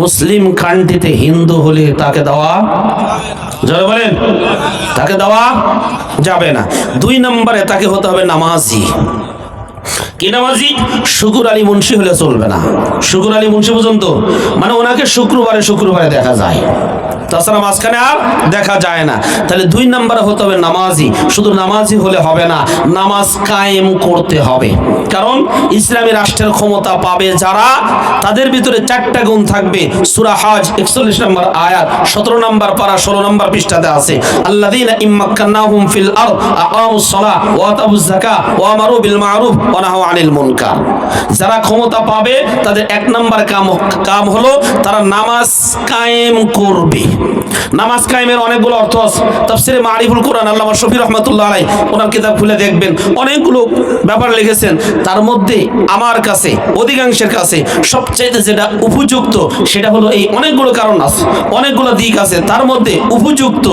মুসলিম কান্ট্রিতে হিন্দু হলে তাকে দেওয়া যাবে, বলেন তাকে দেওয়া যাবে না। 2 নম্বরে তাকে হতে হবে নামাজি। কি নামাজি? শুকুর আলী মুন্সি হলে চলবে না। শুকুর আলী মুন্সি পর্যন্ত, মানে ওনাকে শুক্রবারে দেখা যায়, তাছাড়া মাঝখানে আর দেখা যায় না। তাহলে 2 নম্বরে হতে হবে নামাজি। শুধু নামাজি হলে হবে না, নামাজ কায়েম করতে হবে। কারণ ইসলামী রাষ্ট্রের ক্ষমতা পাবে যারা, তাদের ভিতরে 4টা গুণ থাকবে। সূরা হজ 41 নম্বর আয়াত 17 নম্বর পারা 16 নম্বর পৃষ্ঠাতে আছে, আল্লাযীনা ইম্মাক্কান্নাহুম ফিল আরদ আকামুস সালাহ ওয়া আতাউজ যাকাহ ওয়া আমারু বিল মা'রুফ ওয়া নাহাউ আনিল মুনকার। যারা ক্ষমতা পাবে তাদের 1 নম্বর কাম হলো তারা নামাজ কায়েম করবে। নামাজ কায়েমের অনেকগুলো অর্থ আছে। তাফসিরে মারিফুল কোরআন আল্লামা শফি রহমাতুল্লাহ আলাইহি ওনার কিতাব খুলে দেখবেন, অনেকগুলো ব্যাপার লিখেছেন। তার মধ্যে আমার কাছে, অধিকাংশের কাছে সবচেয়ে যেটা উপযুক্ত সেটা হলো এই অনেকগুলো কারণ আছে, অনেকগুলো দিক আছে, তার মধ্যে উপযুক্ত,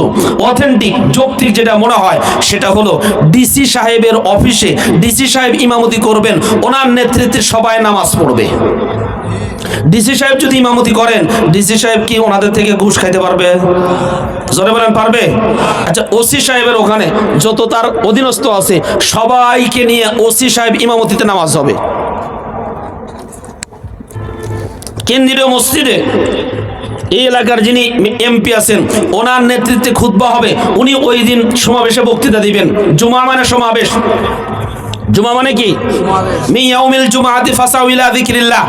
অথেন্টিক, যৌক্তিক যেটা মনে হয় সেটা হলো ডিসি সাহেবের অফিসে ডিসি সাহেব ইমামতি করবেন, ওনার নেতৃত্বে সবাই নামাজ পড়বে। ডিসি সাহেব যদি ইমামতি করেন, ডিসি সাহেব কি ওনাদের থেকে ঘুষ খাইতে পারবে? জোরে বলেন পারবে? আচ্ছা, ওসি সাহেবের ওখানে যত তার অধীনস্থ আছে সবাইকে নিয়ে ওসি সাহেব ইমামতিতে নামাজ হবে। কেন্দ্রীয় মসজিদে এই এলাকার যিনি এমপি আছেন ওনার নেতৃত্বে খুতবা হবে, উনি ওই দিন সমাবেশে বক্তৃতা দিবেন। জুমা মানে সমাবেশ, জুমা মানে কি? মি ইয়াউমিল জুমআতি ফাসাউ ইলা যিকরিল্লাহ।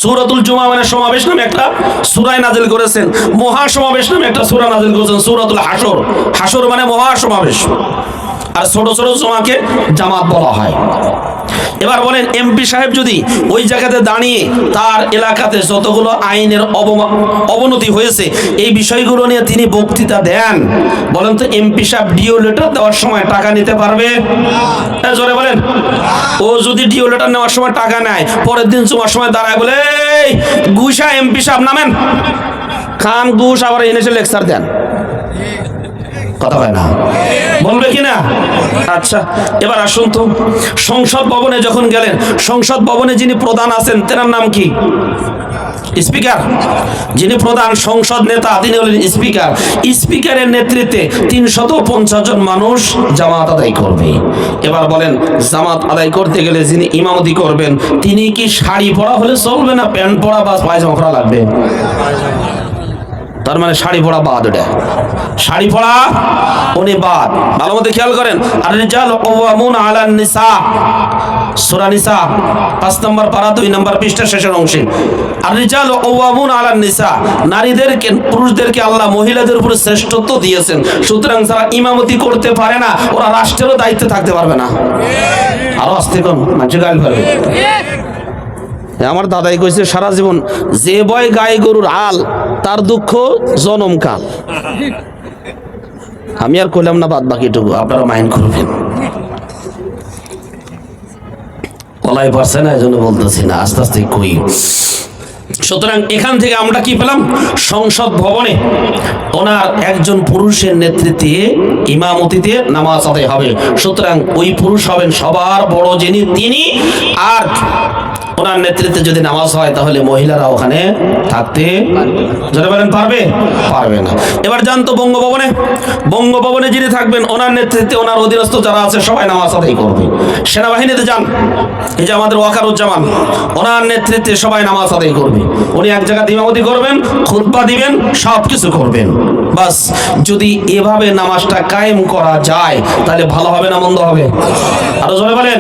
সূরাতুল জুমা মানে সমাবেশ নামে একটা সূরা নাযিল করেছেন, মহা সমাবেশ নামে একটা সূরা নাযিল করেছেন সূরাতুল হাসর। হাসর মানে মহা সমাবেশ, আর ছোট ছোট জুমাকে জামাত বলা হয়। এবার বলেন, এমপি সাহেব যদি ওই জায়গাতে দাঁড়িয়ে তার এলাকাতে যতগুলো আইনের অবনতি হয়েছে এই বিষয়গুলো নিয়ে তিনি বক্তৃতা দেন, বলেন তো এমপি সাহেব ডিও লেটার দেওয়ার সময় টাকা নিতে পারবে? জোরে বলেন। ও যদি ডিও লেটার নেওয়ার সময় টাকা নেয়, পরের দিন জুমার সময় দাঁড়ায় বলে, এই ঘুষা এমপি সাহেব নামেন, খান ঘুষ, আবার এসে লেকচার দেন, কথা হয় না, বলবে কিনা? আচ্ছা, এবার আসুন তো, সংসদ ভবনে যখন গেলেন, সংসদ ভবনে যিনি প্রধান আছেন তেনার নাম কি? স্পিকার। যিনি প্রধান সংসদ নেতা তিনি হলেন স্পিকার। স্পিকারের নেতৃত্বে 350 জন মানুষ জামাত আদায় করবে। এবার বলেন, জামাত আদায় করতে গেলে যিনি ইমামতি করবেন তিনি কি শাড়ি পরা হলে চলবে না প্যান্ট পরা বা পায়জামা পরা লাগবে? তার মানে শাড়ি পরা বাদ, ওটা শাড়ি পরা উনি বাদ। ভালো মতো খেয়াল করেন, আর রিজাল কাওয়ামুনা আলান নিসা, সূরা নিসা 5 নম্বর পারা 2 নম্বর পৃষ্ঠার শেষের অংশে, আর রিজাল কাওয়ামুনা আলান নিসা, নারীদেরকে, পুরুষদেরকে আল্লাহ মহিলাদের উপর শ্রেষ্ঠত্ব দিয়েছেন। সুতরাং যারা ইমামতি করতে পারে না ওরা রাষ্ট্রেরও দায়িত্বে থাকতে পারবে না। আরো আস্তে কোন মানুষ গাল পারবে। আমার দাদাই কইছে সারা জীবন যে বয় গায়ে গরুর হাল তার দুঃখ জনমকাল। আমি আর কইলাম না, বাদ বাকিটুকু আপনারা মাইন্ড করবেন। কলাই পারছে না, এই জন্য বলতেছি না, আস্তে আস্তে কই। সুতরাং এখান থেকে আমরা কি পেলাম? সংসদ ভবনে ওনার একজন পুরুষের নেতৃত্বে ইমামতিতে নামাজ আদায় হবে। সুতরাং ওই পুরুষ হবেন সবার বড় যিনি, তিনি। আর ওনার নেতৃত্বে যদি নামাজ হয় তাহলে মহিলারা ওখানে থাকতে যদি বলেন পারবে? পারবে না। এবার যান তো বঙ্গভবনে, বঙ্গভবনে যিনি থাকবেন ওনার নেতৃত্বে ওনার অধীনস্থ যারা আছে সবাই নামাজ আদায় করবে। সেনাবাহিনীতে যান, এই যে আমাদের ওয়াকারুজ্জামান, ওনার নেতৃত্বে সবাই নামাজ আদায় করবে। উনি এক জায়গাতে ইমামতি করবেন, খুতবা দিবেন, সব কিছু করবেন। বাস, যদি এভাবে নামাজটা কায়েম করা যায় তাহলে ভালো হবে না মন্দ হবে? আরো জোরে বলেন।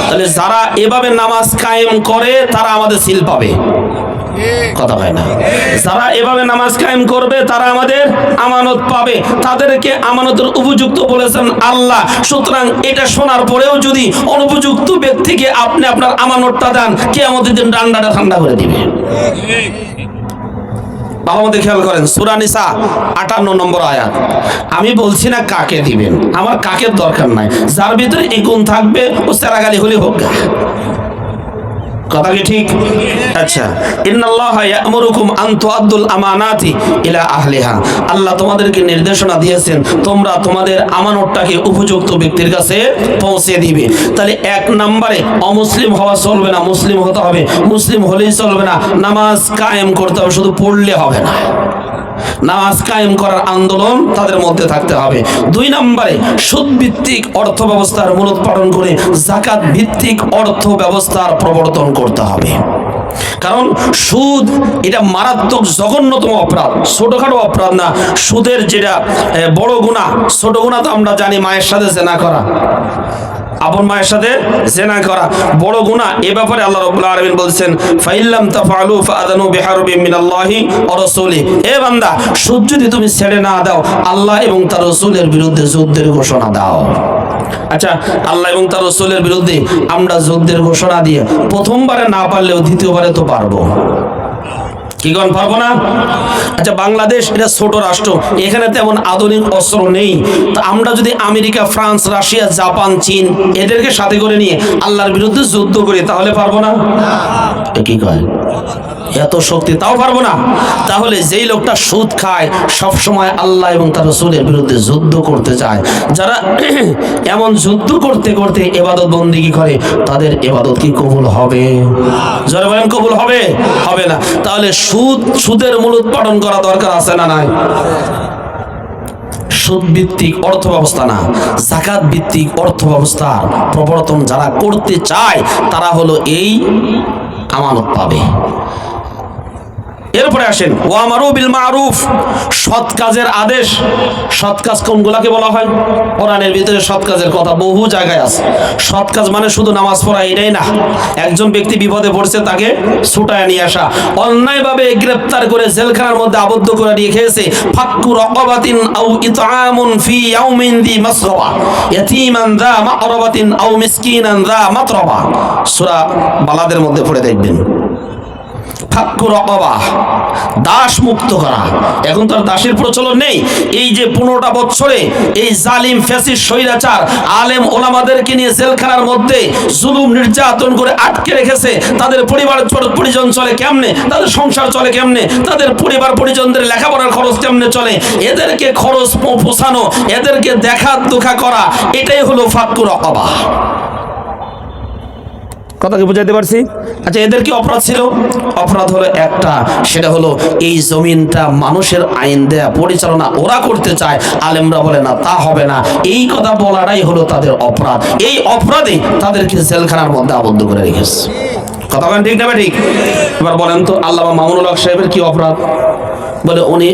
তাহলে যারা এভাবে নামাজ কায়েম করে তারা আমাদের সিল পাবে, কথা হয় না। যারা এভাবে নামাজ কায়েম করবে তারা আমাদের আমানত পাবে, তাদেরকে আমানতের উপযুক্ত বলেছেন আল্লাহ। সুতরাং এটা শোনার পরেও যদি অনুপযুক্ত ব্যক্তিকে আপনি আপনার আমানতটা দেন, কিয়ামতের দিন ডান্ডাটা ঠান্ডা করে দিবে। ভালো মতো খেয়াল করেন, সূরা নিসা 58 নম্বর আয়াত। আমি বলছি না কাকে দিবেন, আমার কাকের দরকার নাই, যার ভিতরে এই গুণ থাকবে ও সেরাগালি হলে হোক, কথা কি ঠিক? আচ্ছা, ইন্নাল্লাহা ইয়া'মুরুকুম আন তুআদ্দুল আমানাতি ইলা আহলিহা, আল্লাহ তোমাদেরকে নির্দেশনা দিয়েছেন তোমরা তোমাদের আমানতটাকে উপযুক্ত ব্যক্তির কাছে পৌঁছে দিবে। তাহলে এক নম্বরে অমুসলিম হওয়া চলবে না, মুসলিম হতে হবে। মুসলিম হলেই চলবে না, নামাজ কায়েম করতে হবে, শুধু পড়লে হবে না, নামাজ কায়েম করার আন্দোলন তাদের মধ্যে থাকতে হবে। দুই নম্বরে সুদ ভিত্তিক অর্থ ব্যবস্থার মূলোৎপাটন করে যাকাত ভিত্তিক অর্থ ব্যবস্থার প্রবর্তন করতে হবে। কারণ সুদ এটা মারাত্মক জঘন্যতম অপরাধ, ছোটখাটো অপরাধ না। সুদের যেটা বড় গুনাহ, ছোট গুনাহ তো আমরা জানি, মায়ের সাথে জেনা করা, আপন মায়ের সাথে জেনা করা বড় গুনাহ। এ ব্যাপারে আল্লাহ রাব্বুল আলামিন বলছেন, ফাইল্লাম তাফআলু ফাআযানু বিহারবিন মিনাল্লাহি ওয়া রাসূলি, এ বান্দা সুদ যদি তুমি ছেড়ে না দাও, আল্লাহ এবং তার রাসূলের বিরুদ্ধে যুদ্ধের ঘোষণা দাও। আচ্ছা, আল্লাহ এবং তার রাসূলের বিরুদ্ধে আমরা যুদ্ধের ঘোষণা দিয়ে প্রথমবারে না পারলেও দ্বিতীয়বারে তো পারবো, কি কোন পারবো না? আচ্ছা, বাংলাদেশ এটা ছোট রাষ্ট্র, এখানে তেমন আধুনিক অস্ত্র নেই। তো আমরা যদি আমেরিকা, ফ্রান্স, রাশিয়া, জাপান, চীন এদেরকে সাথে করে নিয়ে আল্লাহর বিরুদ্ধে যুদ্ধ করি, তাহলে পারবো না? কি কয় এত শক্তি, তাও পারবো না? তাহলে যেই লোকটা সুদ খায়, সব সময় আল্লাহ এবং তার রাসূলের বিরুদ্ধে যুদ্ধ করতে চায়, যারা এমন যুদ্ধ করতে করতে ইবাদত বন্দেগী করে, তাদের ইবাদত কি কবুল হবে? যারা বলেন কবুল হবে? হবে না। তাহলে সুদের মূলোৎপাটন করা দরকার আছে না নাই? সুদ ভিত্তিক অর্থ ব্যবস্থা না, যাকাত ভিত্তিক অর্থ ব্যবস্থার প্রবর্তন যারা করতে চায়, তারা হলো এই আমানত পাবে। এরপরে আসেন ওয়ামারু বিল মারুফ, সৎ কাজের আদেশ। সৎ কাজ কোনগুলাকে বলা হয়? কোরআনের ভিতরে সৎ কাজের কথা বহু জায়গায় আছে। সৎ কাজ মানে শুধু নামাজ পড়া এটাই না। একজন ব্যক্তি বিপদে পড়ছে, তাকে ছুটায় নিয়ে আসা, অন্যায়ভাবে গ্রেফতার করে জেলখানার মধ্যে আবদ্ধ করে রেখেছে, ফাক্কু রাকাবাতিন আও ইতআমুন ফি ইয়াউমিন দি মাসরাবা ইয়াতীমান যা মাকরাবাতিন আও মিসকিনান যা মাতরাবা। সূরা বালাদের মধ্যে পড়ে দেখবেন, ফাক্কু রাকাবা, দাস মুক্ত করা। এখন তো আর দাসের প্রচলন নেই। এই যে 15টা বছরে এই জালিম ফ্যাসিস্ট স্বৈরাচার আলেম ওলামাদেরকে নিয়ে জেলখানার মধ্যে জুলুম নির্যাতন করে আটকে রেখেছে, তাদের পরিবার পরিজন চলে কেমনে, তাদের সংসার চলে কেমনে, তাদের পরিবার পরিজনদের লেখাপড়ার খরচ কেমনে চলে, এদেরকে খরচ পোষানো, এদেরকে দেখা দুঃখা করা, এটাই হলো ফাক্কু রাকাবা। কথা কি বুঝাইতে পারছি? আচ্ছা, এদের কি অপরাধ ছিল? অপরাধ হলো একটা, সেটা হলো এই জমিনটা মানুষের আইন দেয়া পরিচালনা ওরা করতে চায়, আলেমরা বলে না, তা হবে না। এই কথা বলাটাই হলো তাদের অপরাধ। এই অপরাধে তাদেরকে জেলখানার মধ্যে আবদ্ধ করে রেখেছে। কথা বলেন ঠিক না ঠিক? এবার বলেন তো আল্লামা মামুনুল হক সাহেবের কি অপরাধ? বলে উনি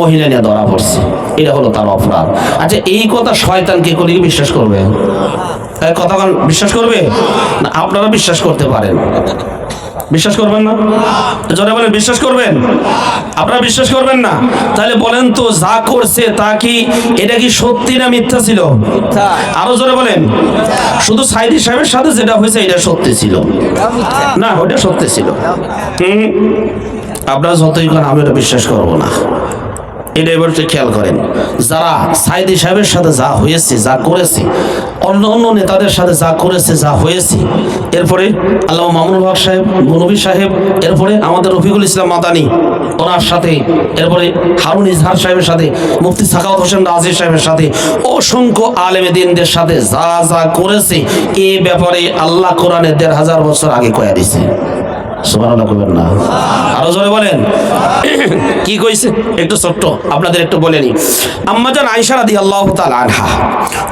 মহিলা নিয়ে ধরা পড়ছে, এটা হলো তার অপরাধ। আচ্ছা, এই কথা শয়তান কে করে বিশ্বাস করবে? কথা বিশ্বাস করবে না? আপনারা বিশ্বাস করতে পারেন, বিশ্বাস করবেন না? জোরে বলেন, বিশ্বাস করবেন? আপনারা বিশ্বাস করবেন না? তাহলে বলেন তো, যা করছে তা কি, এটা কি সত্যি না মিথ্যা ছিল? আরো জোরে বলেন। শুধু সাইদি সাহেবের সাথে যেটা হয়েছে এটা সত্যি ছিল না? ওটা সত্যি ছিল। আপনারা যতই করেন আমি এটা বিশ্বাস করবো না। এটা এবার খেয়াল করেন, যারা সাইদি সাহেবের সাথে যা হয়েছে, যা করেছে, অন্য অন্য নেতাদের সাথে যা করেছে, যা হয়েছে, এরপরে আল্লামা মামুনুল হক সাহেব, গনবী সাহেব, এরপরে আমাদের রফিকুল ইসলাম মাদানী ওনার সাথে, এরপরে হারুন ইজহার সাহেবের সাথে, মুফতি সাখাওয়াত হোসেন রাজি সাহেবের সাথে, অসংখ্য আলেমে দ্বীনদের সাথে যা যা করেছে, এ ব্যাপারে আল্লাহ কোরআনে 1500 বছর আগে কয়া দিয়েছে। সুবহানাল্লাহ কইবেন না? আরো জোরে বলেন। কি কইছে একটু ছোট্ট আপনাদের একটু বলে নি। আম্মা জান আয়েশা রাদিয়াল্লাহু তাআলা আনহা,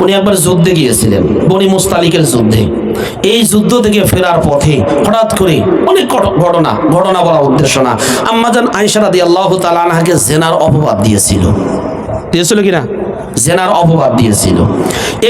উনি একবার যুদ্ধে গিয়েছিলেন, বনি মুস্তালিকের যুদ্ধে। এই যুদ্ধ থেকে ফেরার পথে হঠাৎ করে অনেক ঘটনা বলা উদ্দেশ্য না, আম্মা জান আয়েশা রাদিয়াল্লাহু তাআলা আনহাকে জিনার অপবাদ দিয়েছিল কিনা? জেনার অপবাদ দিয়েছিল।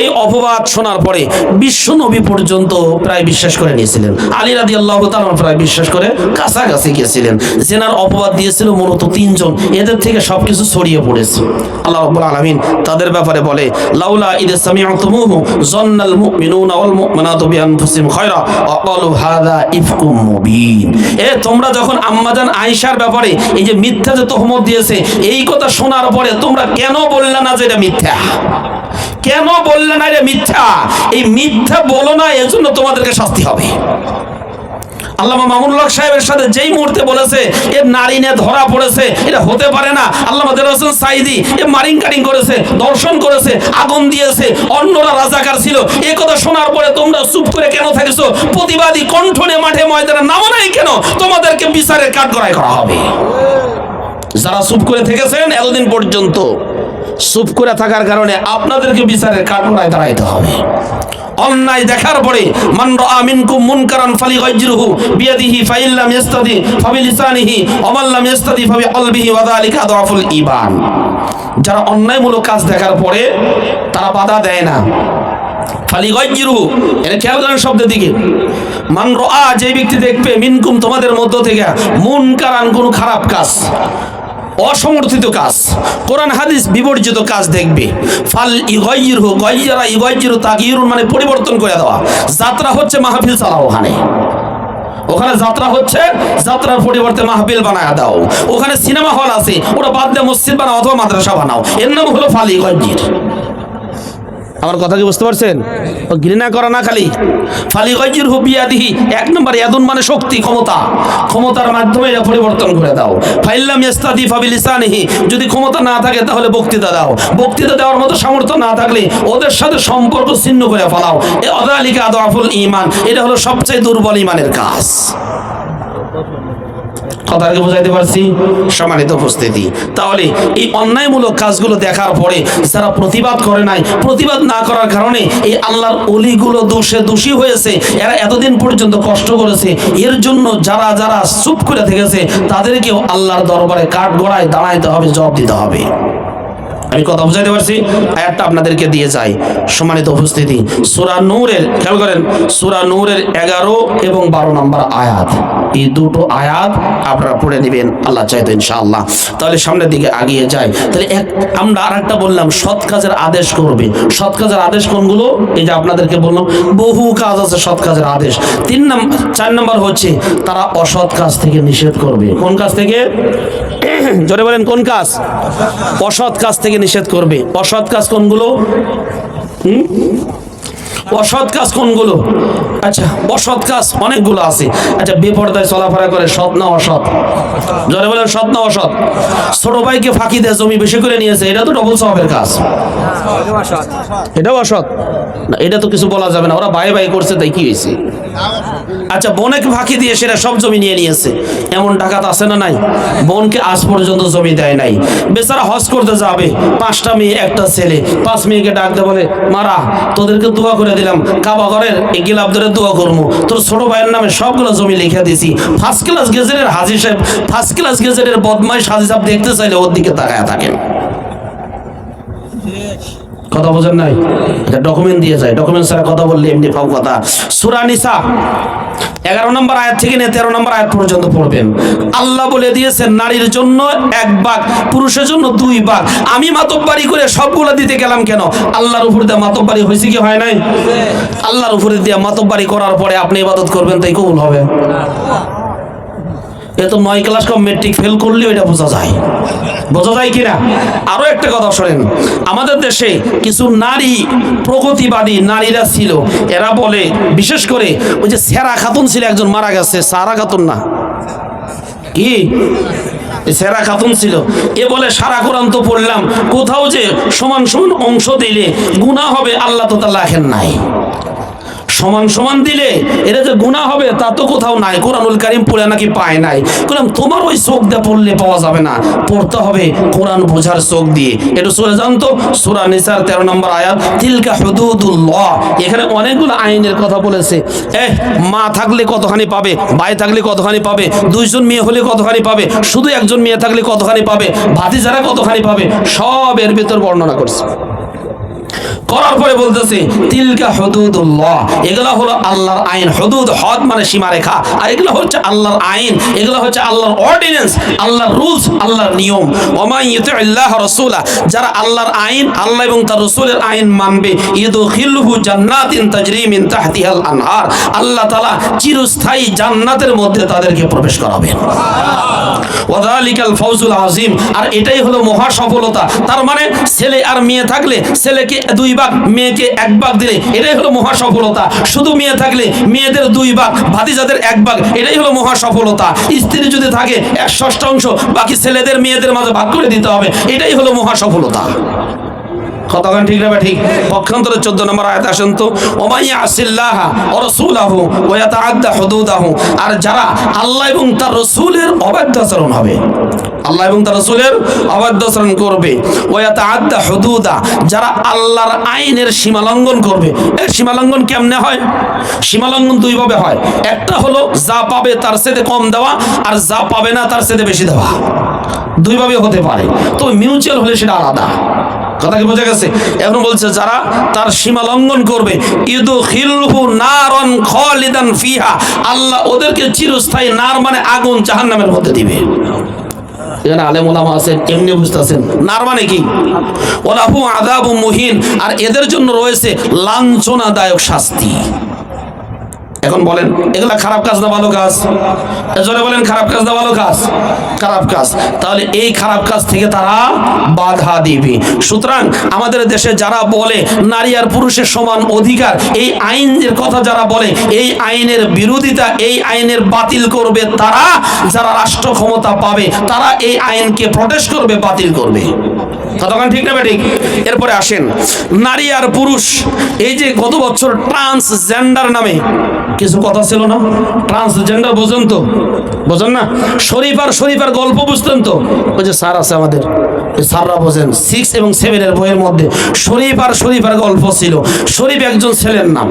এই অপবাদ শোনার পরে বিশ্ব নবী পর্যন্ত প্রায় বিশ্বাস করে নিয়েছিলেন, আলী রাদিয়াল্লাহু তাআলা প্রায় বিশ্বাস করে কাছাকাছি গিয়েছিলেন। জেনার অপবাদ দিয়েছিল মূলত 3 জন, এদের থেকে সবকিছু ছড়িয়ে পড়েছে। আল্লাহ রাব্বুল আলামিন তাদের ব্যাপারে বলে, লাউলা ইদ সামি'তুমুহু যান্নাল মুমিনুনা ওয়াল মুমিনাতু বিআনফুসিহিম খায়রা ওয়া ক্বালু হাযা ইফকুম মুবিন। তোমরা যখন আম্মাজান আয়েশার ব্যাপারে এই যে মিথ্যা যে তহমত দিয়েছে, এই কথা শোনার পরে তোমরা কেন বললে না যে এটা মিথ্যা? কেন বললে না এটা মিথ্যা? এই মিথ্যা বলো না, এজন্য তোমাদেরকে শাস্তি হবে। আল্লামা মামুনুল হক সাহেবের সাথে যেই মুহূর্তে বলেছে এ নারী নিয়ে ধরা পড়েছে, এটা হতে পারে না, আল্লামা দেলোয়ার হোসেন সাঈদী এ মারিং কাটিং করেছে, দর্শন করেছে, আগুন দিয়েছে, অন্যরা রাজাকার ছিল, এ কথা শোনার পরে তোমরা চুপ করে কেন থাকছো? প্রতিবাদী কণ্ঠ নিয়ে মাঠে ময়দানে নামো নাই কেন? তোমাদেরকে বিচারের কাঠগড়ায় করা হবে। যারা চুপ করে থেকেছেন এতদিন পর্যন্ত, চুপ করে থাকার কারণে আপনাদেরকে বিচারের কাঠগড়ায় দাঁড়াইতে হবে। অন্যায় দেখার পরে মান রাআ মিনকুম মুনকারান ফালিগাইয়িরহু বিয়াদিহি ফাইন লাম ইস্তাদি ফাবিলিসানিহি ওয়া মান লাম ইস্তাদি ফাবিকলবিহি ওয়া যালিকা আদআফুল ঈমান। যারা অন্যায়মূলক কাজ দেখার পরে তারা বাধা দেয় না, ফালিগাইয়িরহু এর খেয়াল করেন শব্দের দিকে। মান রাআ, যে ব্যক্তি দেখবে, মিনকুম তোমাদের মধ্য থেকে, মুনকারান কোন খারাপ কাজ, অসমর্থিত কাজ, কোরআন হাদিস বিবর্জিত কাজ দেখবে, ফাল ইগাইয়িরহু, গায়্যারা ইগাইয়িরু তাগয়িরুন মানে পরিবর্তন করে দেওয়া। যাত্রা হচ্ছে মাহফিল চালাও, ওখানে যাত্রা হচ্ছে, যাত্রার পরিবর্তে মাহফিল বানায় দাও। ওখানে সিনেমা হল আছে, ওটা বাদ দিয়ে মসজিদ বানাও অথবা মাদ্রাসা বানাও, এর নাম হলো ফাল ইগাইয়ির। আমার কথা কি বুঝতে পারছেন? ঘৃণা করা না, খালি ফালিগাইয়িরহু বিয়াদিহি, এক নম্বর ইয়াদুন মানে শক্তি, ক্ষমতা, ক্ষমতার মাধ্যমে এটা পরিবর্তন করে দাও। ফাইল্লাম ইস্তাদি ফাবিলিসানিহি, যদি ক্ষমতা না থাকে তাহলে বক্তৃতা দাও, বক্তৃতা দেওয়ার মতো সামর্থ্য না থাকলে ওদের সাথে সম্পর্ক ছিন্ন করে ফেলাও। এ আযালিকা আদআফুল ঈমান, এটা হলো সবচেয়ে দুর্বল ঈমানের কাজ। কথাকে বুঝাইতে পারছি? সম্মানিত উপস্থিতি, তাহলে এই অন্যায়মূলক কাজগুলো দেখার পরে যারা প্রতিবাদ করে নাই, প্রতিবাদ না করার কারণে এই আল্লাহর ওলিগুলো দোষী হয়েছে, এরা এতদিন পর্যন্ত কষ্ট করেছে, এর জন্য যারা যারা চুপ করে থেকেছে তাদেরকেও আল্লাহর দরবারে কাঠগড়ায় দাঁড়াইতে হবে, জবাব দিতে হবে। আমি কথা বুঝাইতে পারছি? আয়াতটা আপনাদেরকে দিয়ে যাই। সম্মানিত উপস্থিতি, সূরা নূরের, খেয়াল করেন, সূরা নূরের 11 এবং 12 নম্বর আয়াত, এই দুটো আয়াত আপনারা পড়ে নেবেন আল্লাহ চাইতো ইনশাআল্লাহ। তাহলে সামনের দিকে আগিয়ে যাই। তাহলে আমরা আরেকটা বললাম, সৎ কাজের আদেশ করবে। সৎ কাজের আদেশ কোনগুলো? এই যে আপনাদেরকে বললাম, বহু কাজ আছে সৎ কাজের আদেশ। 4 নম্বর হচ্ছে তারা অসৎ কাজ থেকে নিষেধ করবে। কোন কাজ থেকে? জোরে বলেন, কোন কাজ? অসৎ কাজ থেকে নিষেধ করবে। অসৎ কাজ কোনগুলো? অসৎ কাজ কোনগুলো? আচ্ছা, অসৎ কাজ অনেকগুলো আছে। আচ্ছা, বেপরদায় চলাফেরা করে, সৎ না অসৎ? জোরে বলেন, সৎ না অসৎ? ছোট ভাইকে ফাঁকি দেয়, জমি বেশি করে নিয়েছে, এটা তো ডবল সওয়াবের কাজ। এটাও অসৎ না, এটা তো কিছু বলা যাবে না, ওরা ভাই ভাই করছে তাই কি হয়েছে? আচ্ছা, বোনকে ফাঁকি দিয়ে সেটা সব জমি নিয়ে নিয়েছে, এমন ডাকাত আছে না নাই? বোনকে আজ পর্যন্ত জমি দেয় নাই। বেচারা হজ করতে যাবে, 5টা মেয়ে একটা ছেলে, 5 মেয়েকে ডাকতে বলে, মারা তোদেরকে দোয়া করে দিলাম, কাবা ঘরের গিলাপ ধরে দোয়া করবো, তোর ছোট ভাইয়ের নামে সবগুলো জমি লিখে দিছি। ফার্স্ট ক্লাস গেজেটের হাজি সাহেব, ফার্স্ট ক্লাস গেজেটের বদমাইশ হাজি সাহেব দেখতে চাইলে ওর দিকে তাকায় থাকেন। কথা বোঝেন নাই? ডকুমেন্ট দিয়ে যায়, ডকুমেন্ট ছাড়া কথা বললে এমনি ফাও কথা। সূরা নিসা 11 নম্বর আয়াত থেকে নিয়ে 13 নম্বর আয়াত পর্যন্ত পড়বেন। আল্লাহ বলে দিয়েছেন নারীর জন্য 1 ভাগ, পুরুষের জন্য 2 ভাগ। আমি মাতব্বারি করে সবগুলো দিতে গেলাম কেন? আল্লাহর উপর দিয়ে মাতব্বারি হয়েছে কি হয় নাই? আল্লাহর উপরে দিয়ে মাতব্বারি করার পরে আপনি ইবাদত করবেন, তাই কবুল হবে? এ তো 9 ক্লাস কম মেট্রিক ফেল করলেও এটা বোঝা যায়, বোঝা যায় কিনা? আরো একটা কথা শোনেন, আমাদের দেশে কিছু নারী প্রগতিবাদী নারীরা ছিল, এরা বলে, বিশেষ করে ওই যে সেরা খাতুন ছিল একজন, মারা গেছে, সারা খাতুন না কি, সেরা খাতুন ছিল, এ বলে সারা কোরআন তো পড়লাম, কোথাও যে সমান সমান অংশ দিলে গুনাহ হবে আল্লাহ তো তা লেখেন নাই। সমান সমান দিলে এটা যে গুনাহ হবে তা তো কোথাও নাই, কোরআনুল কারীম পড়ে নাকি পায় নাই। বললাম তোমার ওই চোখ দিয়ে পড়লে পাওয়া যাবে না, পড়তে হবে কোরআন বোঝার চোখ দিয়ে। একটু সূরা জানতো, সূরা নিসার 13 নম্বর আয়াত, তিলকা হুদুদুল্লাহ। এখানে অনেকগুলো আইনের কথা বলেছে। মা থাকলে কতখানি পাবে, ভাই থাকলে কতখানি পাবে, 2 জন মেয়ে হলে কতখানি পাবে, শুধু 1 জন মেয়ে থাকলে কতখানি পাবে, ভাতিজারা কতখানি পাবে, সব এর ভিতর বর্ণনা করছে। করার পরে বলতেছে তিলকা হুদুদুল্লাহ, এগুলা হলো আল্লাহর আইন। হুদুদ, হদ মানে সীমারেখা, আর এগুলো হচ্ছে আল্লাহর আইন, এগুলো হচ্ছে আল্লাহর অর্ডিন্যান্স, আল্লাহর রুলস, আল্লাহর নিয়ম। ওয়া মান ইউতিল্লাহ রাসূলা, যারা আল্লাহর আইন, আল্লাহ এবং তার রাসূলের আইন মানবে, ইদখিলহু জান্নাতিন তাজরি মিন তাহতিহাল আনহার, আল্লাহ তাআলা চিরস্থায়ী জান্নাতের মধ্যে তাদেরকে প্রবেশ করাবেন। ওয়াযালিকাল ফাউজুল আযীম, আর এটাই হলো মহা সফলতা। তার মানে ছেলে আর মেয়ে থাকলে ছেলেকে 2 ভাগ, মেয়েকে 1 ভাগ দিলে এটাই হলো মহা সফলতা। শুধু মেয়ে থাকলে মেয়েদের 2 ভাগ, ভাতিজাদের 1 ভাগ, এটাই হলো মহা সফলতা। স্ত্রী যদি থাকে 1/6 বাকি ছেলেদের মেয়েদের মাঝে ভাগ করে দিতে হবে, এটাই হলো মহা সফলতা। কতক্ষণ ঠিক না ঠিক? পক্ষান্তরে 14 নম্বর আয়াত আসেন তো, ওমাইয়া আসিল্লাহা ওয়া রাসূলাহু ওয়া ইয়াতাআদ্দা হুদুদাহু, আর যারা আল্লাহ এবং তার রাসূলের অবাধ্য আচরণ হবে, আল্লাহ এবং তার রাসূলের অবাধ্য আচরণ করবে, ওয়া ইয়াতাআদ্দা হুদুদা, যারা আল্লাহর আইনের সীমা লঙ্ঘন করবে। এই সীমা লঙ্ঘন কেমনে হয়? সীমা লঙ্ঘন 2 ভাবে হয়। একটা হলো যা পাবে তার চেয়ে কম দেওয়া, আর যা পাবে না তার চেয়ে বেশি দেওয়া। 2 ভাবে হতে পারে, তো মিউচুয়াল হলে সেটা আলাদা। কথা কি বোঝা গেছে? এখন বলছে যারা তার সীমা লঙ্ঘন করবে, ইদখিলহু নারান খালিদান ফিহা, আল্লাহ ওদেরকে চিরস্থায়ী নার মানে আগুন, জাহান্নামের মধ্যে দিবে। এখানে আলেম ওলামা আছেন, এমনি বুঝতেছেন নার মানে কি? ওয়ালাহু আযাবুম মুহিন, আর এদের জন্য রয়েছে লাঞ্ছনাদায়ক শাস্তি। এখন বলেন এগুলা খারাপ কাজ না ভালো কাজ? এজন্য বলেন খারাপ কাজ না ভালো কাজ? খারাপ কাজ। তাহলে এই খারাপ কাজ থেকে তারা বাধা দিবে। সুতরাং আমাদের দেশে যারা বলে নারী আর পুরুষের সমান অধিকার, এই আইনের কথা যারা বলে, এই আইনের বিরোধিতা, এই আইনের বাতিল করবে তারা, যারা রাষ্ট্র ক্ষমতা পাবে তারা এই আইনকে প্রটেস্ট করবে, বাতিল করবে। কতক্ষণ ঠিক না ঠিক? এরপরে আসেন নারী আর পুরুষ, এই যে গত বছর ট্রান্সজেন্ডার নামে কিছু কথা ছিল না? ট্রান্সজেন্ডার বোঝেন তো? বোঝেন না? শরীফার গল্প বুঝতেন তো? ওই যে স্যার আছে আমাদের, স্যাররা বোঝেন, 6 এবং 7 এর বইয়ের মধ্যে শরীফার গল্প ছিল। শরীফ একজন ছেলের নাম।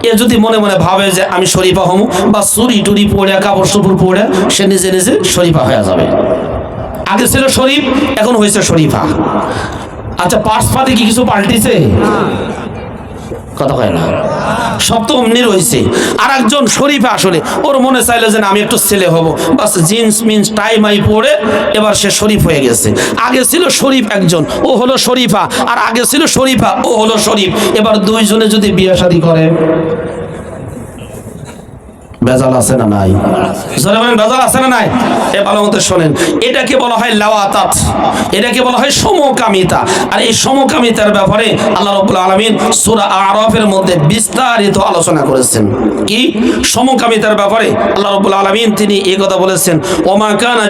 এ যদি মনে মনে ভাবে যে আমি শরীফা হমু, বা চুরি টুরি পড়ে কাপড় চোপড় পড়ে সে নিজে নিজে শরীফা হয়ে যাবে। আগে ছিল শরীফ, এখন হয়েছে শরীফা। আচ্ছা, পাশপাতে কি কিছু পাল্টিছে? কথা হয় না, সব তো অমনি রয়েছে। আর একজন শরীফা, আসলে ওর মনে চাইলে যে আমি একটু ছেলে হব, বাস জিন্স মিন্স টাই মাই পরে এবার সে শরীফ হয়ে গেছে। আগে ছিল শরীফ একজন, ও হলো শরীফা, আর আগে ছিল শরীফা, ও হলো শরীফ। এবার 2 জনে যদি বিয়ে শাদী করে, বেজাল আছে না নাই? জোরে বলেন বেজাল আছে না নাই? এ ভালো মতো শোনেন, এটাকে বলা হয় লাওয়াতাত, এটাকে বলা হয় সমকামিতা। আর এই সমকামিতার ব্যাপারে আল্লাহ রাব্বুল আলামিন সূরা আরাফের মধ্যে বিস্তারিত আলোচনা করেছেন। কি সমকামিতার ব্যাপারে আল্লাহ রাব্বুল আলামিন তিনি এই কথা বলেছেন, ওমা কানা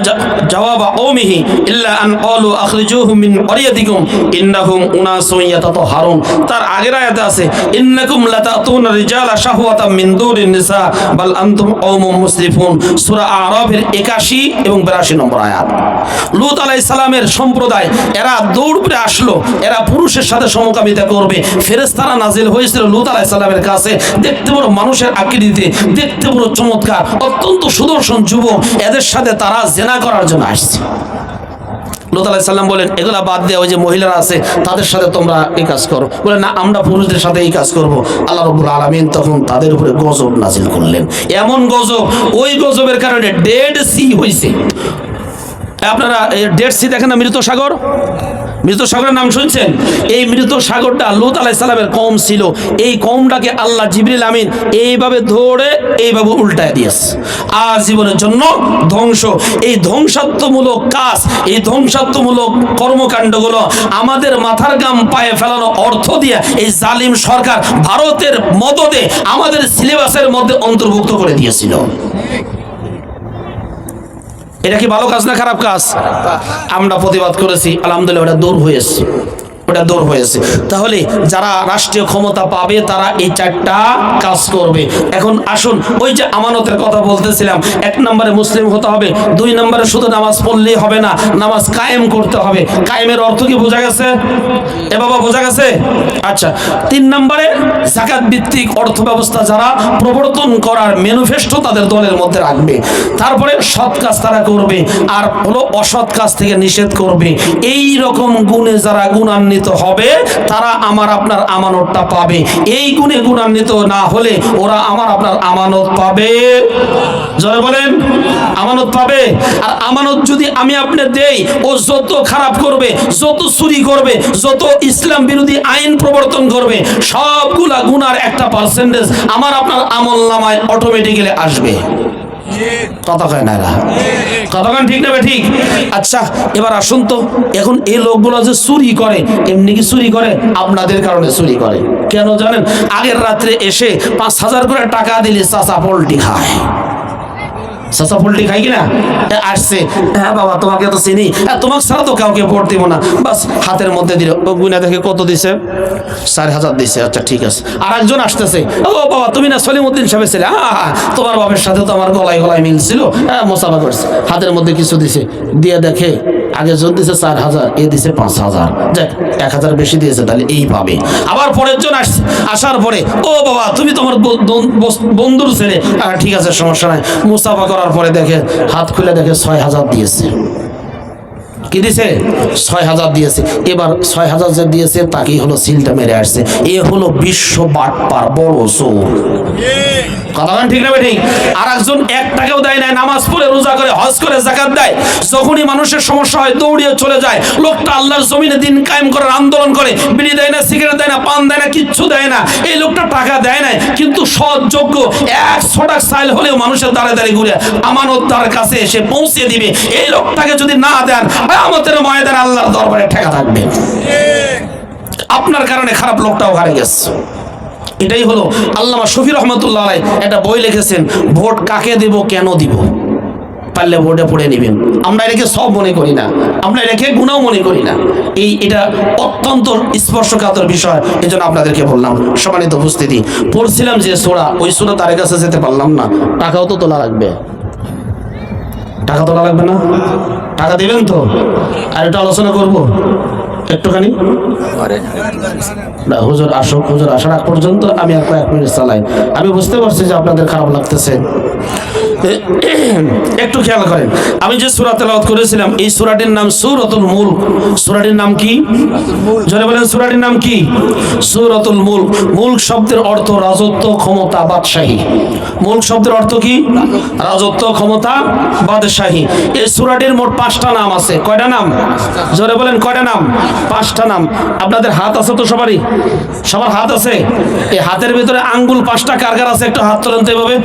জাওয়াবা কওমিহি ইল্লা আন ক্বালু আখরিজুহুম মিন ক্বরিয়াতিকুম ইন্নাহুম উনাসুন ইয়াতাতাহহারুন। তার আগের আয়াতে আছে ইন্নাকুম লাতাতুনা রিজালা শাহওয়াতাম মিন দুনিন নিসা বাল আনতুম কওমুম মুসরিফুন। সূরা আরাফের 81 এবং 82 নম্বর আয়াত। লূত আলাইহিস সালামের সম্প্রদায় এরা দৌড় করে আসলো, এরা পুরুষের সাথে সমকামিতা করবে। ফেরেশতারা নাজিল হয়েছিল লূত আলাইহিস সালামের কাছে, দেখতে বড় মানুষের আকৃতিতে, দেখতে বড় চমৎকার, অত্যন্ত সুদর্শন যুবক, এদের সাথে তারা জিনা করার জন্য আসছে। লূত আলাইহিস সালাম বলেন এগুলা বাদ দিয়ে ওই যে মহিলারা আছে তাদের সাথে তোমরা এই কাজ করো। বলে না, আমরা পুরুষদের সাথে এই কাজ করব। আল্লাহ রাব্বুল আলামিন তখন তাদের উপরে গজব নাজিল করলেন। এমন গজব, ওই গজবের কারণে ডেড সি হইছে। আপনারা ডেড সি দেখেন না, মৃত সাগর? মৃত সাগরের নাম শুনছেন? এই মৃত সাগরটা লূত আলাইহিস সালামের কওম ছিল। এই কওমটাকে আল্লাহ জিবরিল আমিন এইভাবে ধরে এইভাবে উল্টায় দিয়েছে, আজীবনের জন্য ধ্বংস। এই ধ্বংসাত্মমূলক কাজ, এই ধ্বংসাত্মমূলক কর্মকাণ্ডগুলো আমাদের মাথার গাম পায়ে ফেলানো অর্থ দিয়ে এই জালিম সরকার ভারতের মদদে আমাদের সিলেবাসের মধ্যে অন্তর্ভুক্ত করে দিয়েছিল। এটা কি ভালো কাজ না খারাপ কাজ? আমরা প্রতিবাদ করেছি, আলহামদুলিল্লাহ ওটা দূর হয়েছে, ওটা দূর হয়েছে। তাহলে যারা রাষ্ট্রীয় ক্ষমতা পাবে তারা এই 4টা কাজ করবে। এখন আসুন, ওই যে আমানতের কথা বলতেছিলাম, 1 নম্বরে মুসলিম হতে হবে, 2 নম্বরে শুধু নামাজ পড়লেই হবে না, নামাজ কায়েম করতে হবে। কায়েমের অর্থ কি বোঝা গেছে? এ বাবা বোঝা গেছে? আচ্ছা, 3 নম্বরে যাকাত ভিত্তিক অর্থ ব্যবস্থা যারা প্রবর্তন করার ম্যানিফেস্টো তাদের দলের মধ্যে রাখবে। তারপরে সৎ কাজ তারা করবে, আর হলো অসৎ কাজ থেকে নিষেধ করবে। এই রকম গুণে যারা গুণান্বিত হবে তারা আমার আপনার আমানতটা পাবে। এই গুণে গুণান্বিত না হলে ওরা আমার আপনার আমানত পাবে। জোরে বলেন আমানত পাবে। আর আমানত যদি আমি আপনি দেই, ও যত খারাপ করবে, যত চুরি করবে, যত ইসলাম বিরোধী আইন প্রবর্তন করবে, সবগুলা গুনার একটা পার্সেন্টেজ আমার আপনার আমলনামায় অটোমেটিক্যালি আসবে। কথা কয় না এরা, কথা কন ঠিক না ঠিক? আচ্ছা এবার আসুন তো, এখন এই লোকগুলো যে চুরি করে, এমনি কি চুরি করে? আপনাদের কারণে চুরি করে। কেন জানেন? আগের রাত্রে এসে 5,000 করে টাকা দিলে চাচা পোল্ট্রি খায়। চাচা পোল্ট্রি খাই কিনা? আসছে, হ্যাঁ বাবা তোমাকে তো চিনি, তোমাকে ছাড়া তো কাউকে ভোট দিব না, বাস হাতের মধ্যে দিল। ও গুনা দেখে কত দিছে? 4,000 দিছে। আচ্ছা ঠিক আছে। আর একজন আসতেছে, ও বাবা তুমি না সলিমউদ্দিন সাহেব ছিলে? হ্যাঁ, তোমার বাবার সাথে তো আমার গলায় গলায় মিল ছিল, হ্যাঁ মোসাফা করছে। হাতের মধ্যে কিছু দিছে, দিয়ে দেখে আগে জন দিছে 4,000, এ দিছে 5,000, যাক 1,000 বেশি দিয়েছে, তাহলে এই পাবে। আবার পরের জন আসছে, আসার পরে ও বাবা তুমি তোমার বন্ধুর ছেলে, ঠিক আছে সমস্যা নাই। মুসাফা করার পরে দেখে হাত খুলে দেখে 6,000 দিয়েছে। কি দিছে? 6,000 দিয়েছে। এবার 6,000 যে দিয়েছে তাকেই হলো সিলটা মেরে আসছে। এ হলো বিশ্ব বাটপার, বড় চোর। কথা বলেন ঠিক না ঠিক? আর একজন 1 টাকাও দেয় না, নামাজ পড়ে রোজা করে হজ করে যাকাত দেয়, যখনই মানুষের সমস্যা হয় দৌড়িয়ে চলে যায়। লোকটা আল্লাহর জমিনে দিন কায়েম করার আন্দোলন করে, বিড়ি দেয় না, সিগারেট দেয় না, পান দেয় না, কিচ্ছু দেয় না। এই লোকটা টাকা দেয় না, কিন্তু সৎ যোগ্য 100 টাকা চাইল হলেও মানুষের দ্বারে দ্বারে ঘুরে আমানতদার কাছে এসে পৌঁছে দিবে। এই লোকটাকে যদি না দেন, আমাদের ময়দানে আল্লাহর দরবারে ঠেকা থাকবে। আপনার কারণে খারাপ লোকটাও হারে গেছে। এটাই হলো আল্লামা শফি রহমতুল্লাহ আলাইহি একটা বই লিখেছেন, ভোট কাকে দেব কেন দিব, পারলে ভোটে পড়ে নেবেন। আমরা এটাকে সব মনে করি না, আমরা এটাকে গুনাহ মনে করি না। এটা অত্যন্ত স্পর্শকাতর বিষয়, এই জন্য আপনাদেরকে বললাম। সম্মানিত উপস্থিতি, পড়ছিলাম যে সূরা, ওই সূরা তার কাছে যেতে পারলাম না। টাকাও তো তোলা লাগবে, টাকা তোলা লাগবে না? টাকা দিবেন তো? আর একটু আলোচনা করবো একটুখানি। না হুজুর আসুক, হুজুর আসার আগ পর্যন্ত আমি আর কয়েক মিনিট চালাই। আমি বুঝতে পারছি যে আপনাদের খারাপ লাগতেছে, একটু খেয়াল করেন। আমি যে সূরা তেলাওয়াত করেছিলাম, এই সূরাটির নাম সূরাতুল মুলক। সূরাটির নাম কি? জোরে বলেন, সূরাটির নাম কি? সূরাতুল মুলক। মুলক শব্দের অর্থ রাজত্ব, ক্ষমতা, বাদশাহী। মুলক শব্দের অর্থ কি? রাজত্ব, ক্ষমতা, বাদশাহী। এই সূরাটির মোট 5টা নাম আছে। কয়টা নাম? জোরে বলেন, কয়টা নাম? 5টা নাম। আপনাদের হাত আছে তো সবারই? সবার হাত আছে? এই হাতের ভিতরে আঙ্গুল 5টা কার কার আছে? একটু হাত তোলেন তো এভাবে।